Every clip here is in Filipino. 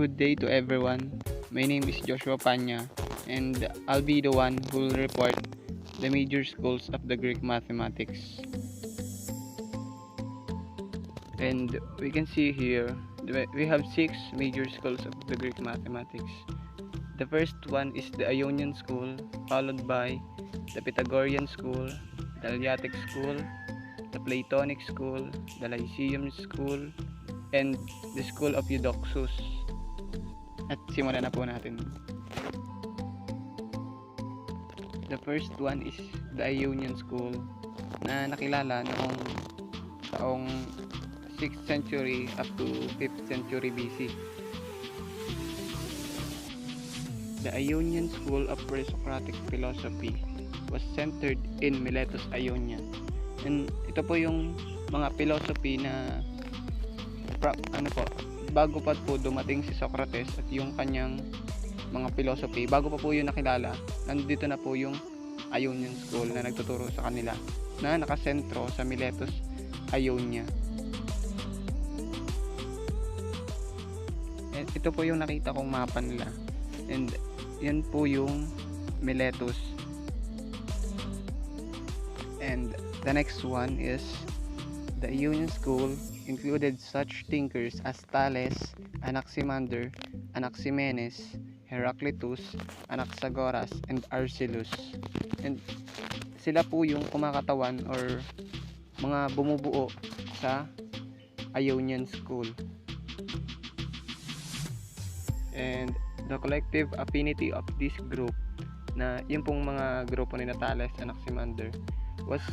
Good day to everyone. My name is Joshua Panya, and I'll be the one who will report the major schools of the Greek mathematics. And we can see here we have 6 major schools of the Greek mathematics. The first one is the Ionian school, followed by the Pythagorean school, the Eleatic school, the Platonic school, the Lyceum school, and the school of Eudoxus. At simulan na po natin. The first one is the Ionian school na nakilala noong taong 6th century up to 5th century BC. The Ionian school of pre-Socratic philosophy was centered in Miletus, Ionia. And ito po yung mga philosophy na bago pa po dumating si Socrates at yung kanyang mga philosophy, bago pa po yun nakilala, nandito na po yung Ionian school na nagtuturo sa kanila na nakasentro sa Miletus, Ionia. And ito po yung nakita kong mapa nila, and yan po yung Miletus. And the next one is the Ionian school included such thinkers as Thales, Anaximander, Anaximenes, Heraclitus, Anaxagoras, and Arcellus. And sila po yung kumakatawan or mga bumubuo sa Ionian school. And the collective affinity of this group, na yung pong mga grupo ni Thales, Anaximander, was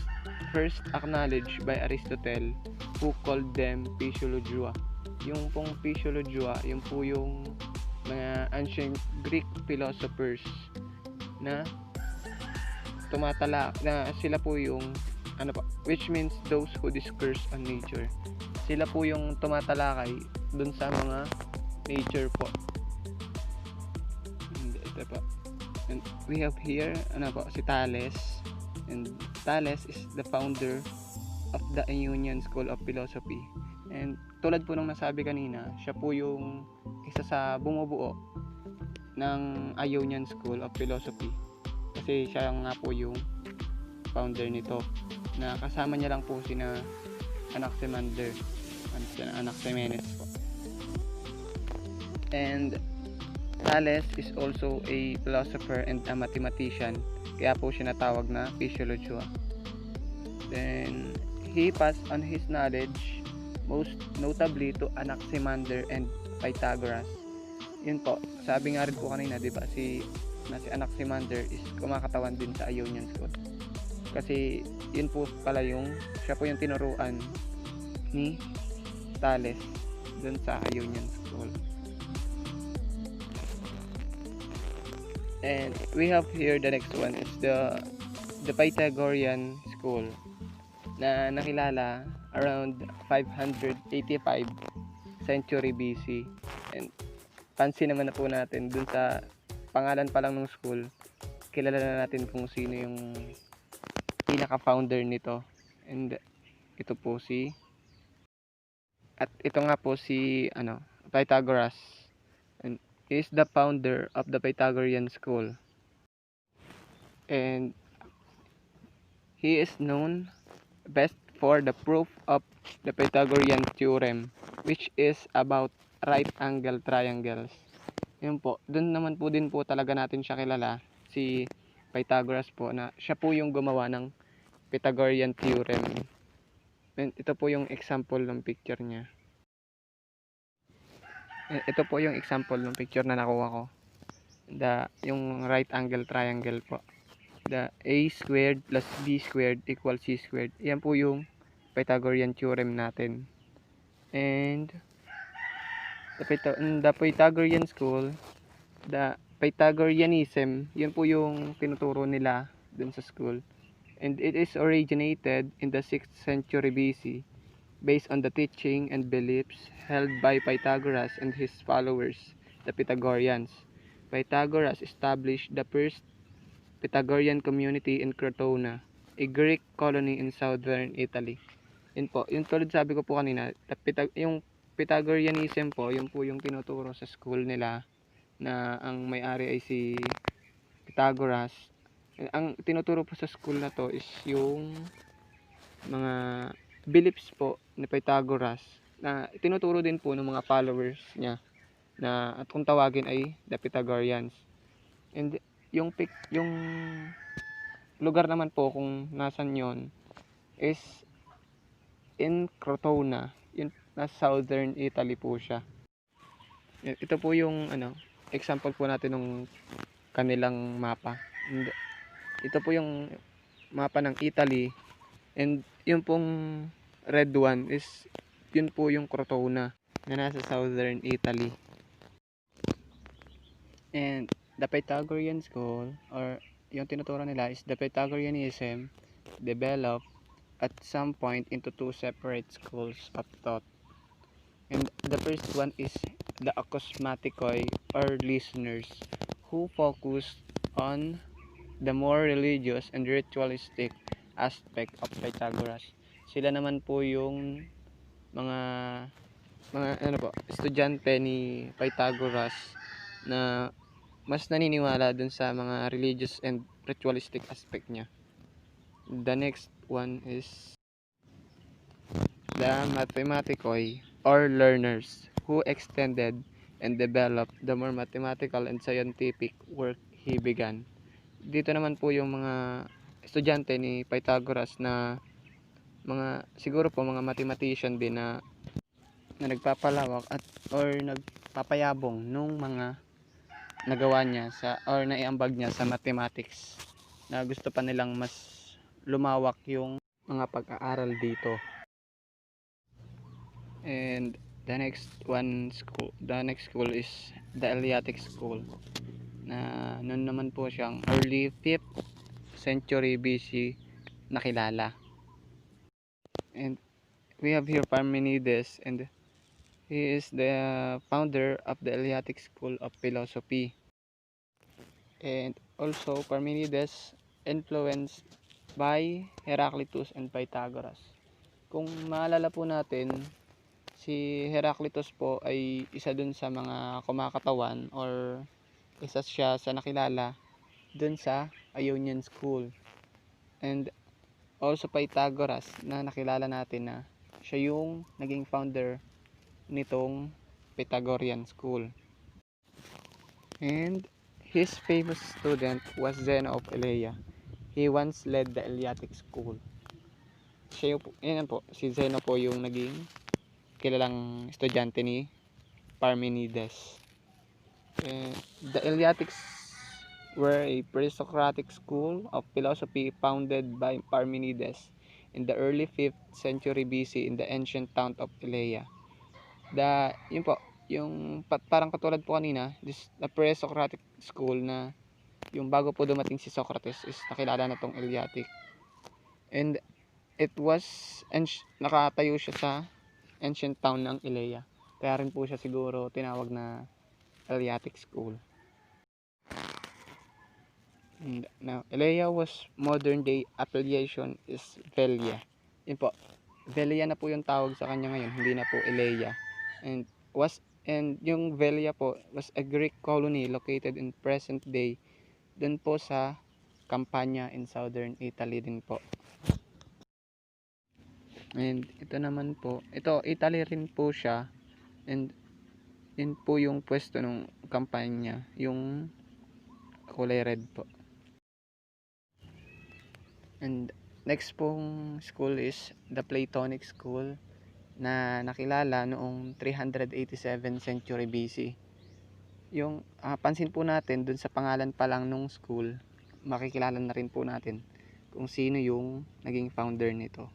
first acknowledged by Aristotle, who called them Physiologia. Yung pong Physiologia, yung po yung mga ancient Greek philosophers na tumatala, na sila po yung which means those who discourse on nature. Sila po yung tumatalakay dun sa mga nature po. And ito po. And we have here si Thales. And Thales is the founder of the Ionian School of Philosophy. And tulad po nung nasabi kanina, siya po yung isa sa bumubuo ng Ionian School of Philosophy. Kasi siya nga po yung founder nito. Na kasama niya lang po sina Anaximander at Anaximenes po. And Thales is also a philosopher and a mathematician. Kaya po siya natawag na Physiologia. Then, he passed on his knowledge most notably to Anaximander and Pythagoras. Yun po, sabi nga rin po kanina, diba, si Anaximander is kumakatawan din sa Ionian School. Kasi yun po pala siya po yung tinuruan ni Thales dun sa Ionian School. And we have here the next one is the Pythagorean school na nakilala around 585 century BC. And pansin naman na po natin dun sa pangalan pa lang ng school, kilala na natin kung sino yung pinaka-founder nito. And ito po ito nga po si Pythagoras. And he is the founder of the Pythagorean school. And he is known best for the proof of the Pythagorean theorem, which is about right angle triangles. Yun po, dun naman po din po talaga natin siya kilala, si Pythagoras po, na siya po yung gumawa ng Pythagorean theorem. And ito po yung example ng picture niya. Ito po yung example ng picture na nakuha ko. Yung right angle triangle po. The a squared plus b squared equals c squared. Yan po yung Pythagorean theorem natin. And the Pythagorean school, the Pythagoreanism, yun po yung tinuturo nila dun sa school. And it is originated in the 6th century BC based on the teaching and beliefs held by Pythagoras and his followers, the Pythagoreans. Pythagoras established the first Pythagorean community in Crotona, a Greek colony in southern Italy. Yun po, yung tulad sabi ko po kanina, yung Pythagoreanism po, yun po yung tinuturo sa school nila na ang may-ari ay si Pythagoras. Ang tinuturo po sa school na to is yung mga beliefs po ni Pythagoras na tinuturo din po ng mga followers niya na at kung tawagin ay the Pythagoreans. And yung lugar naman po kung nasan yon is in Crotona. Yun, nasa southern Italy po siya. Ito po yung example po natin ng kanilang mapa. And ito po yung mapa ng Italy, and yung pong red one is yun po yung Crotona na nasa southern Italy. And the Pythagorean school, or yung tinuturo nila, is the Pythagoreanism developed at some point into two separate schools of thought. And the first one is the acousmatikoi, or listeners, who focused on the more religious and ritualistic aspect of Pythagoras. Sila naman po yung mga estudyante ni Pythagoras na mas naniniwala dun sa mga religious and ritualistic aspect niya. The next one is the mathematicoi, or learners, who extended and developed the more mathematical and scientific work he began. Dito naman po yung mga estudyante ni Pythagoras na siguro po mga mathematician din na nagpapalawak at or nagpapayabong nung mga nagawa niya or naiambag niya sa mathematics, na gusto pa nilang mas lumawak yung mga pag-aaral dito. And the next school is the Eleatic School, na noon naman po siyang early 5th century BC nakilala. And we have here Parmenides, and he is the founder of the Eleatic School of Philosophy. And also Parmenides influenced by Heraclitus and Pythagoras. Kung maalala po natin, si Heraclitus po ay isa dun sa mga kumakatawan, or isa siya sa nakilala dun sa Ionian School. And also Pythagoras, na nakilala natin na siya yung naging founder nitong Pythagorean School. And his famous student was Zeno of Elea. He once led the Eleatic School. Siya po, si Zeno po yung naging kilalang estudyante ni Parmenides. The Eleatics were a pre-Socratic school of philosophy founded by Parmenides in the early 5th century BC in the ancient town of Elea. Yung parang katulad po kanina, the pre-Socratic school, na yung bago po dumating si Socrates is nakilala na tong Eleatic. And it was nakatayo siya sa ancient town ng Elea. Kaya rin po siya siguro tinawag na Eleatic School. And now, Elea was modern day affiliation is Velia. Yun po, Velia na po yung tawag sa kanya ngayon, hindi na po Elea. And yung Velia po was a Greek colony located in present day dun po sa Campania in southern Italy din po. And ito naman po, Italy rin po siya, and yun po yung pwesto ng Campania, yung kulay red po. And next pong school is the Platonic School, na nakilala noong 387 century BC. Yung pansin po natin dun sa pangalan pa lang nung school, makikilala na rin po natin kung sino yung naging founder nito.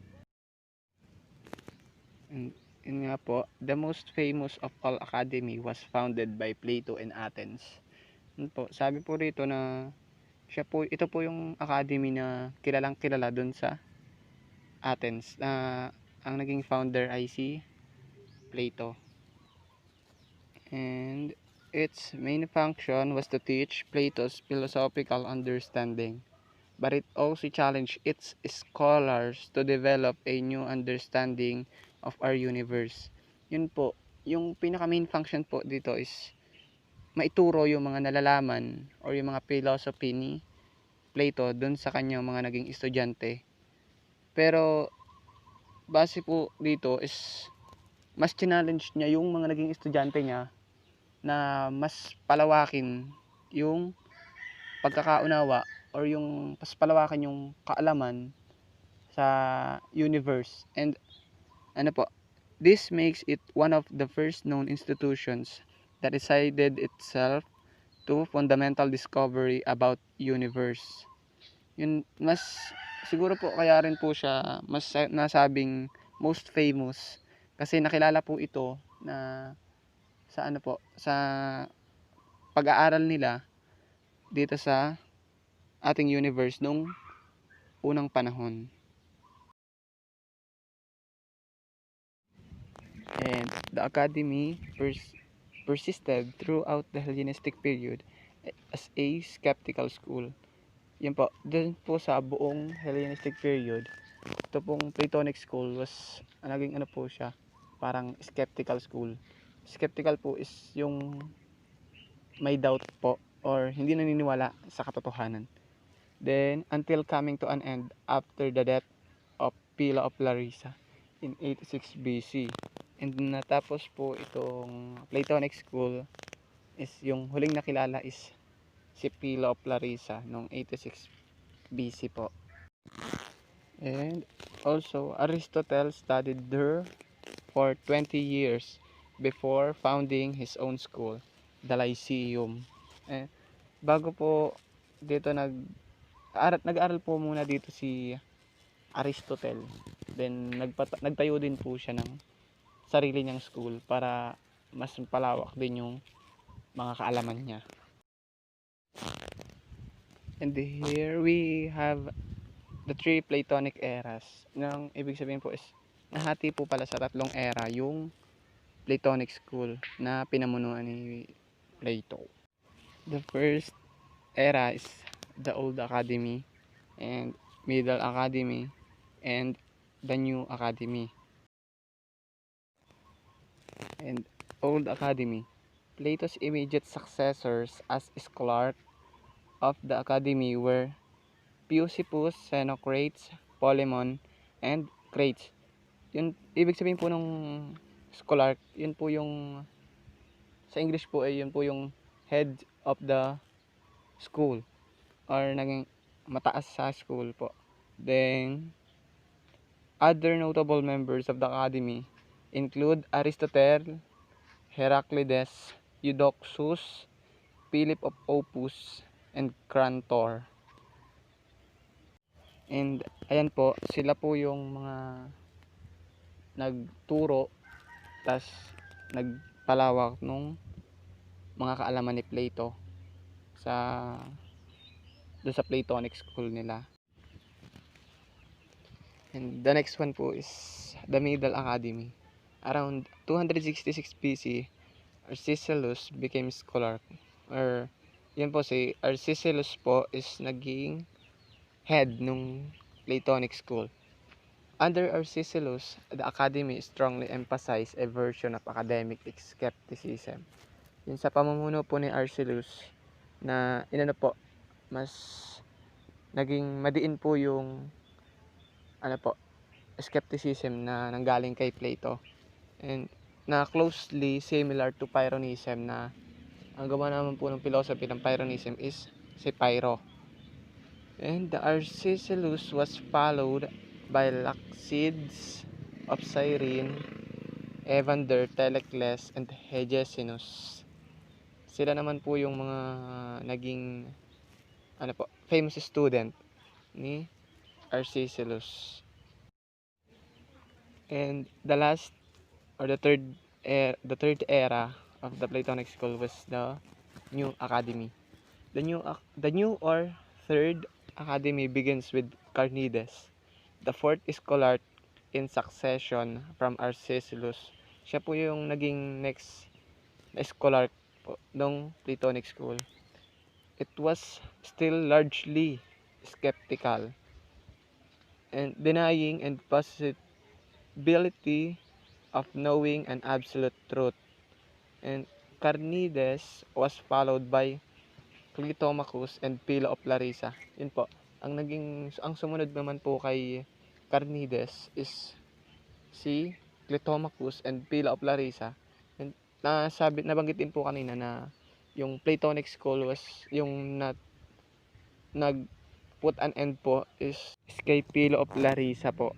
And yun nga po, the most famous of all academy was founded by Plato in Athens. Yun po, sabi po rito na ito po yung academy na kilalang kilala dun sa Athens, na ang naging founder ay si Plato. And its main function was to teach Plato's philosophical understanding, but it also challenged its scholars to develop a new understanding of our universe. Yun po, yung pinaka main function po dito is maituro yung mga nalalaman or yung mga philosophy ni Plato dun sa kanyang mga naging estudyante. Pero base po dito is mas challenge niya yung mga naging estudyante niya na mas palawakin yung pagkakaunawa or yung mas palawakin yung kaalaman sa universe. And ano po, this makes it one of the first known institutions that decided itself to fundamental discovery about universe. Yun, mas siguro po kaya rin po siya mas nasabing most famous kasi nakilala po ito na sa ano po, sa pag-aaral nila dito sa ating universe nung unang panahon. And the academy persisted throughout the Hellenistic period as a skeptical school. Yan po, dun po sa buong Hellenistic period, ito pong Platonic school was, naging ano po siya, parang skeptical school. Skeptical po is yung may doubt po or hindi naniniwala sa katotohanan. Then, until coming to an end after the death of Pila of Larissa in 86 BC. And natapos po itong Platonic school is yung huling nakilala is si Pila of Larissa noong 86 BC po. And also Aristotle studied there for 20 years before founding his own school, the Lyceum. Eh, bago po dito nag-aral po muna dito si Aristotle. Then nagtayo din po siya ng sarili niyang school para mas palawak din yung mga kaalaman niya. And here we have the three Platonic eras. Nang ibig sabihin po is nahati po pala sa tatlong era yung Platonic school na pinamunuan ni Plato. The first era is the Old Academy and Middle Academy and the New Academy. And Old Academy, Plato's immediate successors as scholar of the academy were Speusippus, Xenocrates, Polemon, and Crates. Yun, ibig sabihin po ng scholar, yun po yung sa English po ay yun po yung head of the school or naging mataas sa school po. Then other notable members of the academy include Aristotle, Heraclides, Eudoxus, Philip of Opus, and Crantor. And ayan po, sila po yung mga nagturo tas nagpalawak nung mga kaalaman ni Plato sa doon sa Platonic school nila. And the next one po is the Middle Academy. Around 266 BC, Arcesilaus became scholar. Or yun po si Arcesilaus po is naging head nung Platonic school. Under Arcesilaus, the academy strongly emphasized a version of academic skepticism. Yun sa pamumuno po ni Arcesilaus na inano po, mas naging madiin po yung ano po, skepticism na nanggaling kay Plato. And na closely similar to Pyrrhonism na ang gawa naman po ng philosophy ng Pyrrhonism is si Pyrrho. And the Arcesilaus was followed by Lacydes of Cyrene, Evander, Telecles, and Hegesippus. Sila naman po yung mga naging ano po, famous student ni Arcesilaus. And the last or the third era of the Platonic school was the New Academy. The new or third academy begins with Carneades, the fourth scholar in succession from Arcesilaus. Siya po yung naging next na scholar po ng Platonic school. It was still largely skeptical and denying and possibility of knowing an absolute truth. And Carnides was followed by Clitomachus and Philo of Larissa. Yun po. Ang sumunod naman po kay Carnides is si Clitomachus and Philo of Larissa. And nabanggit din po kanina na yung Platonic school was yung nag put an end po is kay Philo of Larissa po.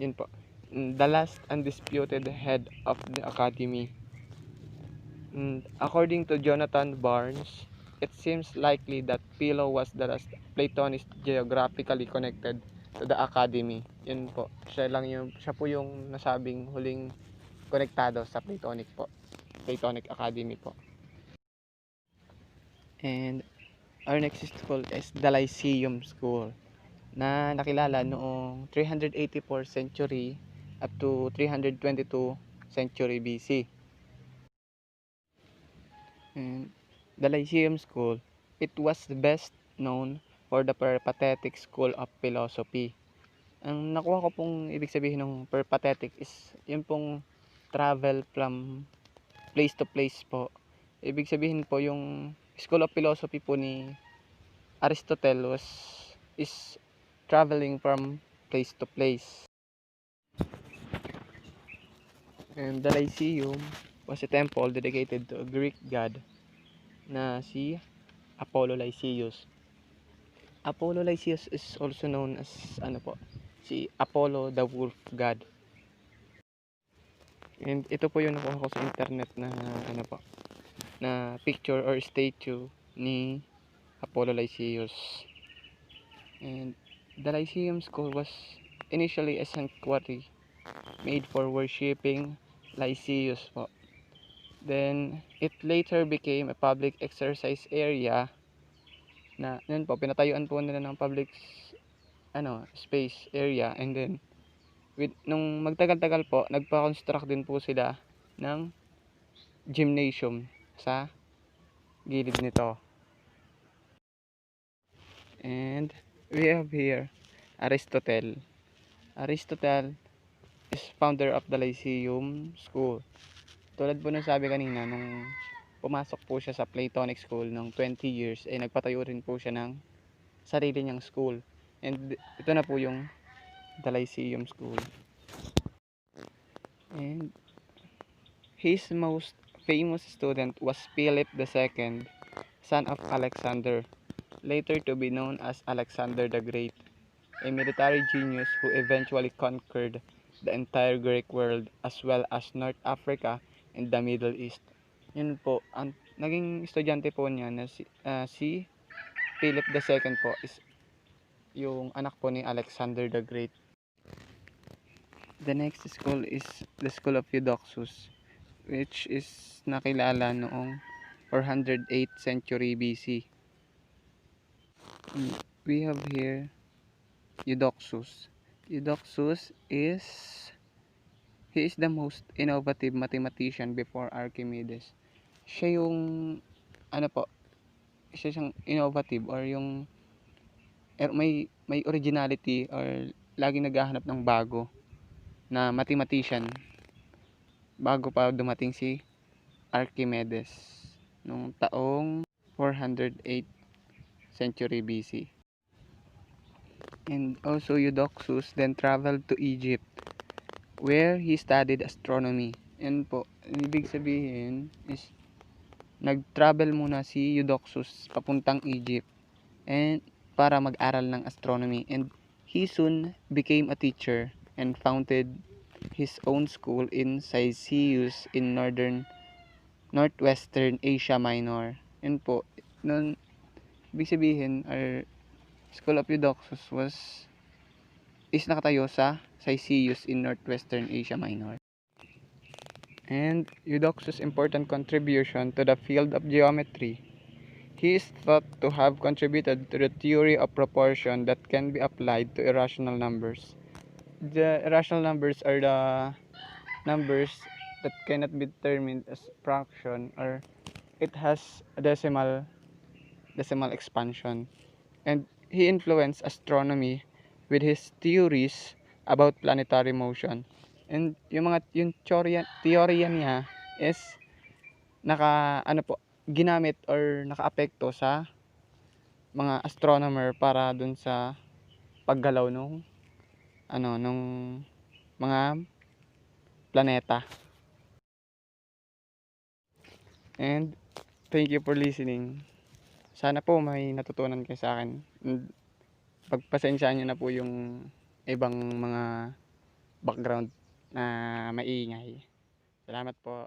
Yun po. The last undisputed head of the academy. According to Jonathan Barnes, it seems likely that Philo was the last Platonist geographically connected to the academy. Yun po. Siya po yung nasabing huling konektado sa Platonic po. Platonic Academy po. And our next school is the Lyceum School na nakilala noong 384 century up to 322 century BC. And the Lyceum School, it was best known for the peripatetic school of philosophy. Ang nakuha ko pong ibig sabihin ng peripatetic is yung pong travel from place to place po. Ibig sabihin po yung school of philosophy po ni Aristotle is traveling from place to place. And the Lyceum was a temple dedicated to a Greek god na si Apollo Lyceus. Apollo Lyceus is also known as si Apollo the wolf god. And ito po yung nakuha ko sa internet na na picture or statue ni Apollo Lyceus. And the Lyceum School was initially a sanctuary made for worshipping Lyceus po. Then it later became a public exercise area na yun po, pinatayuan po nila ng public space area. And then nung magtagal-tagal po, nagpa-construct din po sila ng gymnasium sa gilid nito. And we have here Aristotle. Aristotle is founder of the Lyceum School. Tulad po ng sabi kanina, nung pumasok po siya sa Platonic School ng 20 years, nagpatayo rin po siya ng sarili niyang school. And ito na po yung the Lyceum School. And his most famous student was Philip II, son of Alexander, later to be known as Alexander the Great, a military genius who eventually conquered the entire Greek world as well as North Africa and the Middle East. Yun po, ang naging estudyante po niya na si Philip II po is yung anak po ni Alexander the Great. The next school is the School of Eudoxus, which is nakilala noong 408 century BC. We have here Eudoxus. Eudoxus he is the most innovative mathematician before Archimedes. Siya yung siya siyang innovative or yung may originality or laging naghahanap ng bago na mathematician bago pa dumating si Archimedes nung taong 408 century BC. And also Eudoxus then traveled to Egypt where he studied astronomy. Yan po, ibig sabihin is nag-travel muna si Eudoxus papuntang Egypt and para mag-aral ng astronomy, and he soon became a teacher and founded his own school in Cyzicus in northwestern Asia Minor. Yun po, nun ibig sabihin our School of Eudoxus is nakatayo sa Cyzicus in northwestern Asia Minor. And Eudoxus' important contribution to the field of geometry. He is thought to have contributed to the theory of proportion that can be applied to irrational numbers. The irrational numbers are the numbers that cannot be determined as fraction or it has a decimal expansion. And he influenced astronomy with his theories about planetary motion. And yung teorya niya is ginamit or nakaapekto sa mga astronomer para dun sa paggalaw nung mga planeta. And thank you for listening. Sana po may natutunan kayo sa akin. And pagpasensyaan nyo na po yung ibang mga background na maingay. Salamat po.